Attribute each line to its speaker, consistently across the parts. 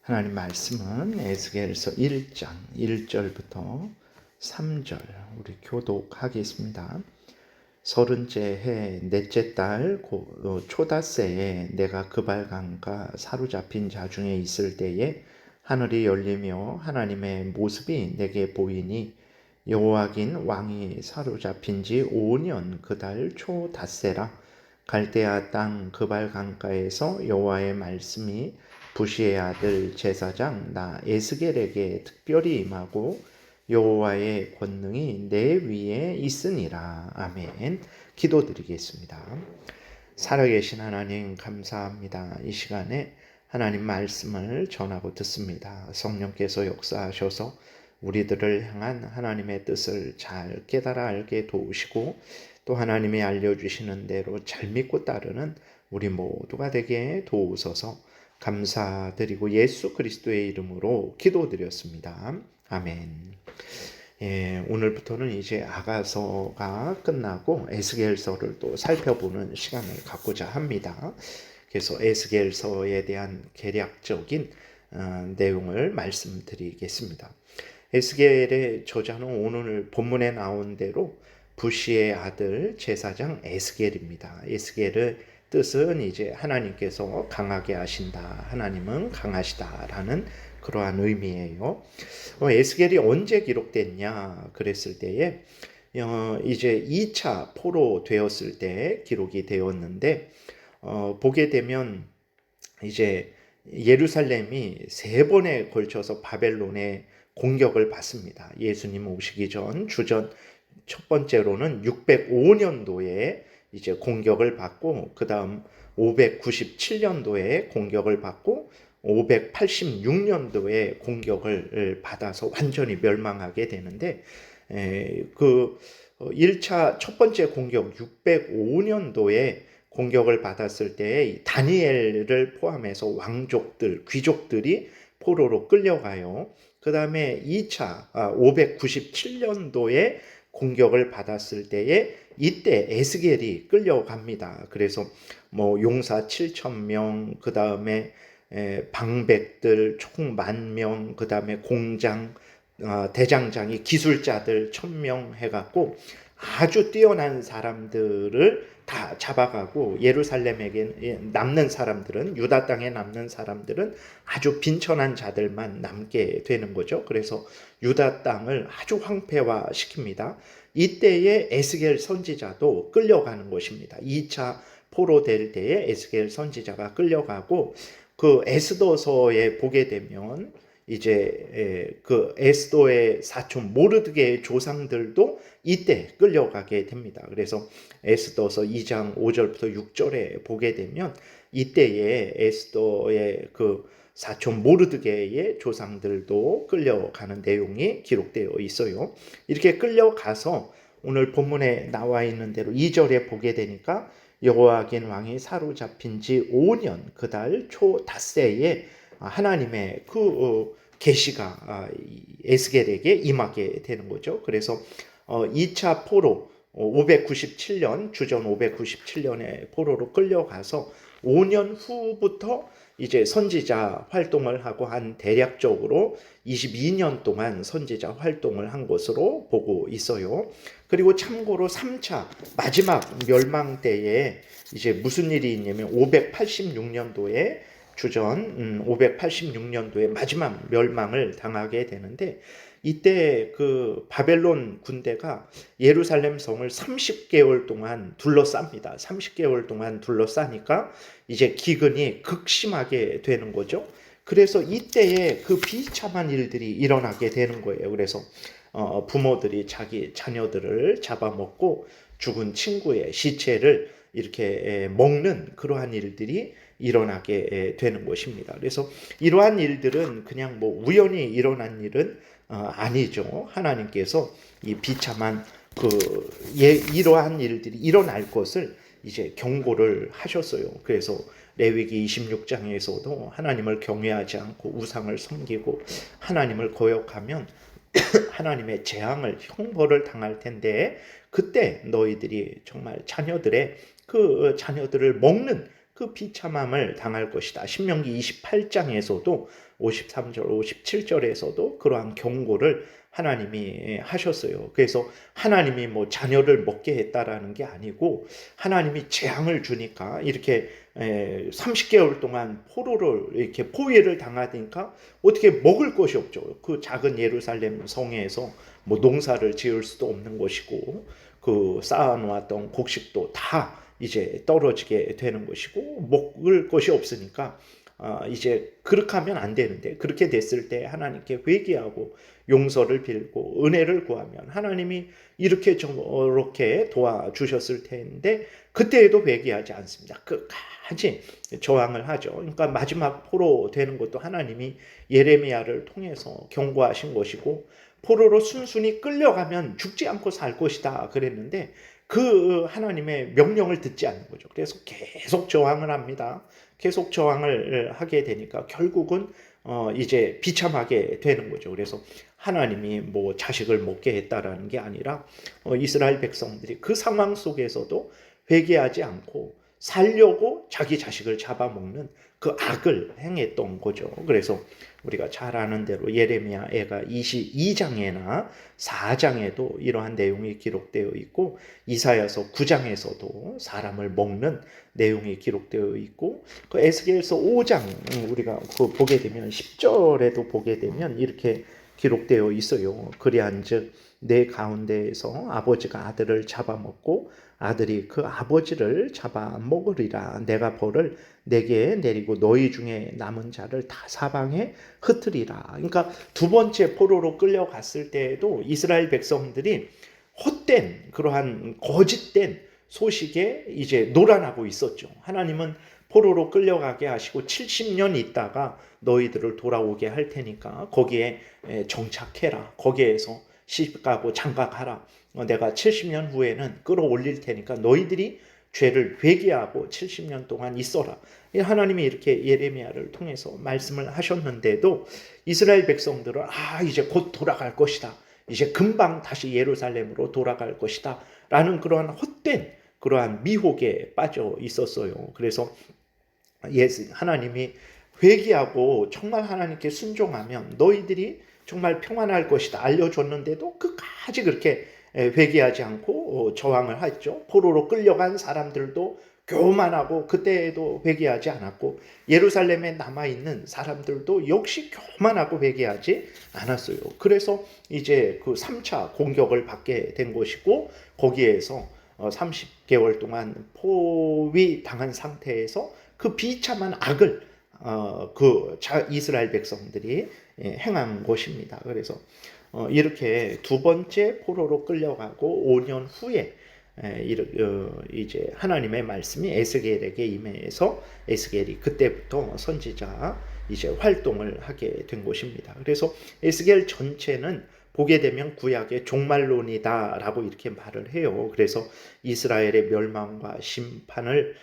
Speaker 1: 하나님 말씀은 에스겔서 1장 1절부터 3절 우리 교독하겠습니다. 30째 해 넷째 달 초닷새에 내가 그발강가 사로잡힌 자 중에 있을 때에 하늘이 열리며 하나님의 모습이 내게 보이니 여호와긴 왕이 사로잡힌 지 5년 그 달 초닷새라. 갈대아 땅 그발강가에서 여호와의 말씀이 부시의 아들 제사장 나 에스겔에게 특별히 임하고 여호와의 권능이 내 위에 있으니라. 아멘. 기도드리겠습니다. 살아계신 하나님 감사합니다. 이 시간에 하나님 말씀을 전하고 듣습니다. 성령께서 역사하셔서 우리들을 향한 하나님의 뜻을 잘 깨달아 알게 도우시고 또 하나님이 알려주시는 대로 잘 믿고 따르는 우리 모두가 되게 도우소서. 감사드리고 예수 그리스도의 이름으로 기도드렸습니다. 아멘. 오늘부터는 이제 아가서가 끝나고 에스겔서를 또 살펴보는 시간을 갖고자 합니다. 그래서 에스겔서에 대한 개략적인 내용을 말씀드리겠습니다. 에스겔의 저자는 오늘 본문에 나온 대로 부시의 아들 제사장 에스겔입니다. 에스겔의 뜻은 이제 하나님께서 강하게 하신다, 하나님은 강하시다라는 그러한 의미예요. 에스겔이 언제 기록됐냐 그랬을 때에 이제 2차 포로 되었을 때 기록이 되었는데 보게 되면 이제 예루살렘이 3번에 걸쳐서 바벨론의 공격을 받습니다. 예수님 오시기 전 주전 첫 번째로는 605년도에 이제 공격을 받고 그 다음 597년도에 공격을 받고 586년도에 공격을 받아서 완전히 멸망하게 되는데 그 1차 첫 번째 공격 605년도에 공격을 받았을 때 다니엘을 포함해서 왕족들, 귀족들이 포로로 끌려가요. 그 다음에 2차 597년도에 공격을 받았을 때에 이때 에스겔이 끌려갑니다. 그래서 뭐 용사 7,000명, 그 다음에 방백들 총 10,000명, 그 다음에 공장 대장장이 기술자들 1,000명 해갖고 아주 뛰어난 사람들을 다 잡아가고 예루살렘에게 남는 사람들은 유다 땅에 남는 사람들은 아주 빈천한 자들만 남게 되는 거죠. 그래서 유다 땅을 아주 황폐화시킵니다. 이때에 에스겔 선지자도 끌려가는 것입니다. 2차 포로 될 때에 에스겔 선지자가 끌려가고 그 에스더서에 보게 되면 이제 그 에스더의 사촌 모르드게의 조상들도 이때 끌려가게 됩니다. 그래서 에스더서 2장 5절부터 6절에 보게 되면 이때에 에스더의 그 사촌 모르드게의 조상들도 끌려가는 내용이 기록되어 있어요. 이렇게 끌려가서 오늘 본문에 나와 있는 대로 2절에 보게 되니까 여호와긴 왕이 사로잡힌 지 5년 그 달 초닷새에 하나님의 그 계시가 에스겔에게 임하게 되는 거죠. 그래서 2차 포로 597년 주전 597년에 포로로 끌려가서 5년 후부터 이제 선지자 활동을 하고 한 대략적으로 22년 동안 선지자 활동을 한 것으로 보고 있어요. 그리고 참고로 3차 마지막 멸망 때에 이제 무슨 일이 있냐면 586년도에 주전 586년도에 마지막 멸망을 당하게 되는데 이때 그 바벨론 군대가 예루살렘 성을 30개월 동안 둘러쌉니다. 30개월 동안 둘러싸니까 이제 기근이 극심하게 되는 거죠. 그래서 이때에 그 비참한 일들이 일어나게 되는 거예요. 그래서 부모들이 자기 자녀들을 잡아먹고 죽은 친구의 시체를 이렇게 먹는 그러한 일들이 일어나게 되는 것입니다. 그래서 이러한 일들은 그냥 뭐 우연히 일어난 일은 아니죠. 하나님께서 이 비참한 이러한 일들이 일어날 것을 이제 경고를 하셨어요. 그래서 레위기 26장에서도 하나님을 경외하지 않고 우상을 섬기고 하나님을 거역하면 하나님의 재앙을 형벌을 당할 텐데 그때 너희들이 정말 자녀들의 그 자녀들을 먹는 그 비참함을 당할 것이다. 신명기 28장에서도 53절, 57절에서도 그러한 경고를 하나님이 하셨어요. 그래서 하나님이 뭐 자녀를 먹게 했다라는 게 아니고 하나님이 재앙을 주니까 이렇게 30개월 동안 포로를 이렇게 포위를 당하니까 어떻게 먹을 것이 없죠. 그 작은 예루살렘 성에서 뭐 농사를 지을 수도 없는 것이고 그 쌓아놓았던 곡식도 다 이제 떨어지게 되는 것이고 먹을 것이 없으니까 이제 그렇게 하면 안 되는데 그렇게 됐을 때 하나님께 회개하고 용서를 빌고 은혜를 구하면 하나님이 이렇게 저렇게 도와주셨을 텐데 그때에도 회개하지 않습니다. 끝까지 저항을 하죠. 그러니까 마지막 포로 되는 것도 하나님이 예레미야를 통해서 경고하신 것이고 포로로 순순히 끌려가면 죽지 않고 살 것이다 그랬는데 그 하나님의 명령을 듣지 않는 거죠. 그래서 계속 저항을 합니다. 계속 저항을 하게 되니까 결국은 이제 비참하게 되는 거죠. 그래서 하나님이 뭐 자식을 먹게 했다라는 게 아니라 이스라엘 백성들이 그 상황 속에서도 회개하지 않고 살려고 자기 자식을 잡아먹는 그 악을 행했던 거죠. 그래서 우리가 잘 아는 대로 예레미야가 22장에나 4장에도 이러한 내용이 기록되어 있고 이사야서 9장에서도 사람을 먹는 내용이 기록되어 있고 그 에스겔서 5장 우리가 그 보게 되면 10절에도 보게 되면 이렇게 기록되어 있어요. 그리한즉 내 가운데에서 아버지가 아들을 잡아먹고 아들이 그 아버지를 잡아먹으리라. 내가 벌을 내게 내리고 너희 중에 남은 자를 다 사방에 흩으리라. 그러니까 두 번째 포로로 끌려갔을 때에도 이스라엘 백성들이 헛된 그러한 거짓된 소식에 이제 노란하고 있었죠. 하나님은 포로로 끌려가게 하시고 70년 있다가 너희들을 돌아오게 할 테니까 거기에 정착해라. 거기에서 시집가고 장가가라. 내가 70년 후에는 끌어올릴 테니까 너희들이 죄를 회개하고 70년 동안 있어라. 하나님이 이렇게 예레미야를 통해서 말씀을 하셨는데도 이스라엘 백성들은 이제 곧 돌아갈 것이다. 이제 금방 다시 예루살렘으로 돌아갈 것이다. 라는 그러한 헛된 그러한 미혹에 빠져 있었어요. 그래서 하나님이 회개하고 정말 하나님께 순종하면 너희들이 정말 평안할 것이다 알려줬는데도 끝까지 그렇게 회개하지 않고 저항을 했죠. 포로로 끌려간 사람들도 교만하고 그때에도 회개하지 않았고 예루살렘에 남아있는 사람들도 역시 교만하고 회개하지 않았어요. 그래서 이제 그 3차 공격을 받게 된 것이고 거기에서 30개월 동안 포위 당한 상태에서 그 비참한 악을 이스라엘 백성들이 행한 것입니다. 그래서 이렇게 두 번째 포로로 끌려가고 5년 후에 이제 하나님의 말씀이 에스겔에게 임해서 에스겔이 그때부터 선지자 이제 활동을 하게 된 것입니다. 그래서 에스겔 전체는 보게 되면 구약의 종말론이다라고 이렇게 말을 해요. 그래서 이스라엘의 멸망과 심판을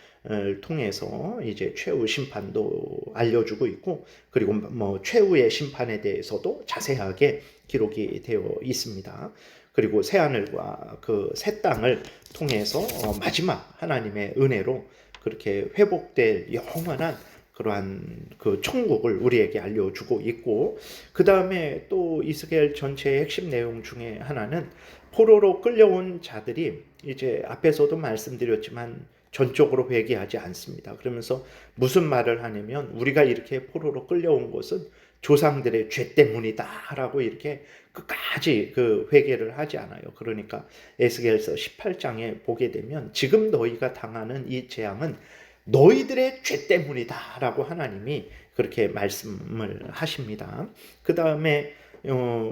Speaker 1: 통해서 이제 최후 심판도 알려주고 있고 그리고 뭐 최후의 심판에 대해서도 자세하게 기록이 되어 있습니다. 그리고 새하늘과 그 새 땅을 통해서 마지막 하나님의 은혜로 그렇게 회복될 영원한 그러한 그 천국을 우리에게 알려주고 있고 그 다음에 또 이스라엘 전체의 핵심 내용 중에 하나는 포로로 끌려온 자들이 이제 앞에서도 말씀드렸지만 전적으로 회개하지 않습니다. 그러면서 무슨 말을 하냐면 우리가 이렇게 포로로 끌려온 것은 조상들의 죄 때문이다라고 이렇게 끝까지 그 회개를 하지 않아요. 그러니까 에스겔서 18장에 보게 되면 지금 너희가 당하는 이 재앙은 너희들의 죄 때문이다라고 하나님이 그렇게 말씀을 하십니다. 그 다음에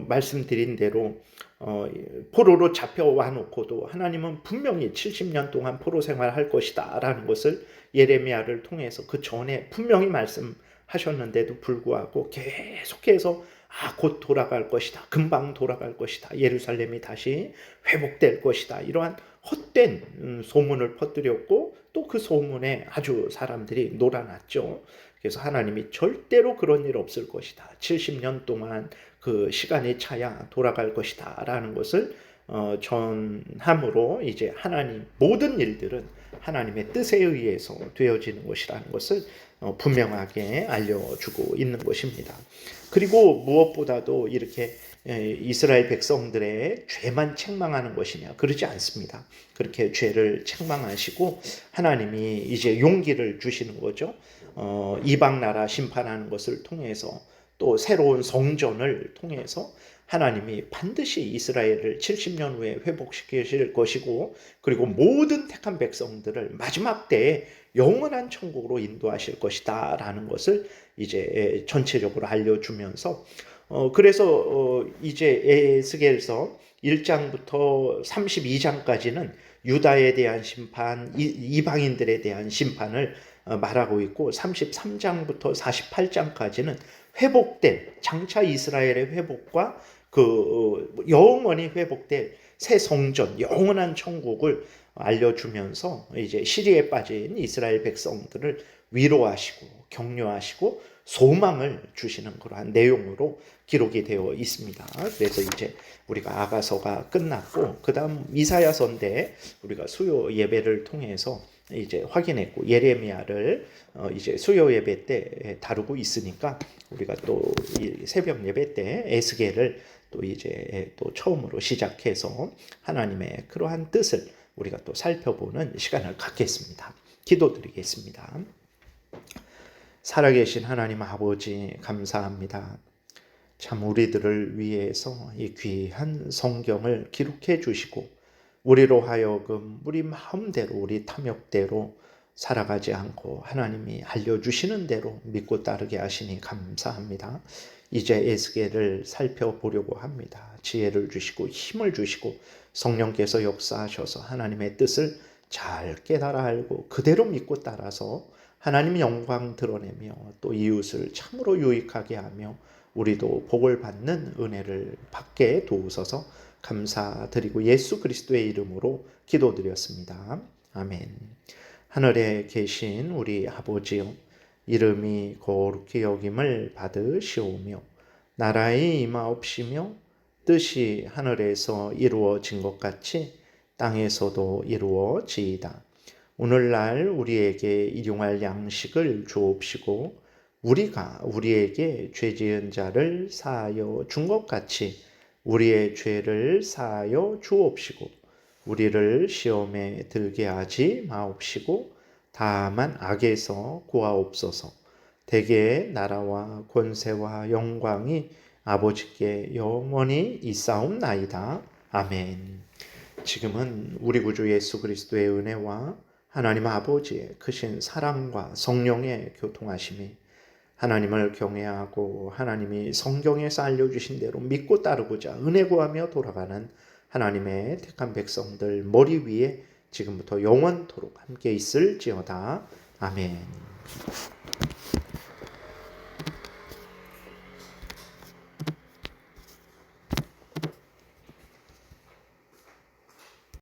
Speaker 1: 말씀드린 대로 포로로 잡혀와 놓고도 하나님은 분명히 70년 동안 포로 생활할 것이다 라는 것을 예레미야를 통해서 그 전에 분명히 말씀하셨는데도 불구하고 계속해서 곧 돌아갈 것이다. 금방 돌아갈 것이다. 예루살렘이 다시 회복될 것이다. 이러한 헛된 소문을 퍼뜨렸고 또 그 소문에 아주 사람들이 놀아났죠. 그래서 하나님이 절대로 그런 일 없을 것이다. 70년 동안 그 시간이 차야 돌아갈 것이다 라는 것을 전함으로 이제 하나님 모든 일들은 하나님의 뜻에 의해서 되어지는 것이라는 것을 분명하게 알려주고 있는 것입니다. 그리고 무엇보다도 이렇게 이스라엘 백성들의 죄만 책망하는 것이냐? 그러지 않습니다. 그렇게 죄를 책망하시고 하나님이 이제 용기를 주시는 거죠. 이방 나라 심판하는 것을 통해서 또 새로운 성전을 통해서 하나님이 반드시 이스라엘을 70년 후에 회복시키실 것이고, 그리고 모든 택한 백성들을 마지막 때에 영원한 천국으로 인도하실 것이다 라는 것을 이제 전체적으로 알려주면서 그래서 이제 에스겔서 1장부터 32장까지는 유다에 대한 심판, 이방인들에 대한 심판을 말하고 있고, 33장부터 48장까지는 회복된 장차 이스라엘의 회복과 그 영원히 회복될 새 성전, 영원한 천국을 알려주면서 이제 시리에 빠진 이스라엘 백성들을 위로하시고 격려하시고 소망을 주시는 그러한 내용으로 기록이 되어 있습니다. 그래서 이제 우리가 아가서가 끝났고, 그 다음 이사야서인데 우리가 수요 예배를 통해서 이제 확인했고, 예레미야를 이제 수요 예배 때 다루고 있으니까 우리가 또 새벽 예배 때 에스겔을 또 이제 또 처음으로 시작해서 하나님의 그러한 뜻을 우리가 또 살펴보는 시간을 갖겠습니다. 기도드리겠습니다. 살아계신 하나님 아버지, 감사합니다. 참 우리들을 위해서 이 귀한 성경을 기록해 주시고 우리로 하여금 우리 마음대로 우리 탐욕대로 살아가지 않고 하나님이 알려주시는 대로 믿고 따르게 하시니 감사합니다. 이제 에스겔을 살펴보려고 합니다. 지혜를 주시고 힘을 주시고 성령께서 역사하셔서 하나님의 뜻을 잘 깨달아 알고 그대로 믿고 따라서 하나님 영광 드러내며 또 이웃을 참으로 유익하게 하며 우리도 복을 받는 은혜를 받게 도우소서. 감사드리고 예수 그리스도의 이름으로 기도드렸습니다. 아멘. 하늘에 계신 우리 아버지여, 이름이 거룩히 여김을 받으시오며 나라의 임하옵시며 뜻이 하늘에서 이루어진 것 같이 땅에서도 이루어지이다. 오늘날 우리에게 일용할 양식을 주옵시고 우리가 우리에게 죄 지은 자를 사하여 준 것 같이 우리의 죄를 사하여 주옵시고 우리를 시험에 들게 하지 마옵시고 다만 악에서 구하옵소서. 대개의 나라와 권세와 영광이 아버지께 영원히 있사옵나이다. 아멘. 지금은 우리 구주 예수 그리스도의 은혜와 하나님 아버지의 크신 사랑과 성령의 교통하심이 하나님을 경외하고 하나님이 성경에서 알려주신 대로 믿고 따르고자 은혜 구하며 돌아가는 하나님의 택한 백성들 머리 위에 지금부터 영원토록 함께 있을지어다. 아멘.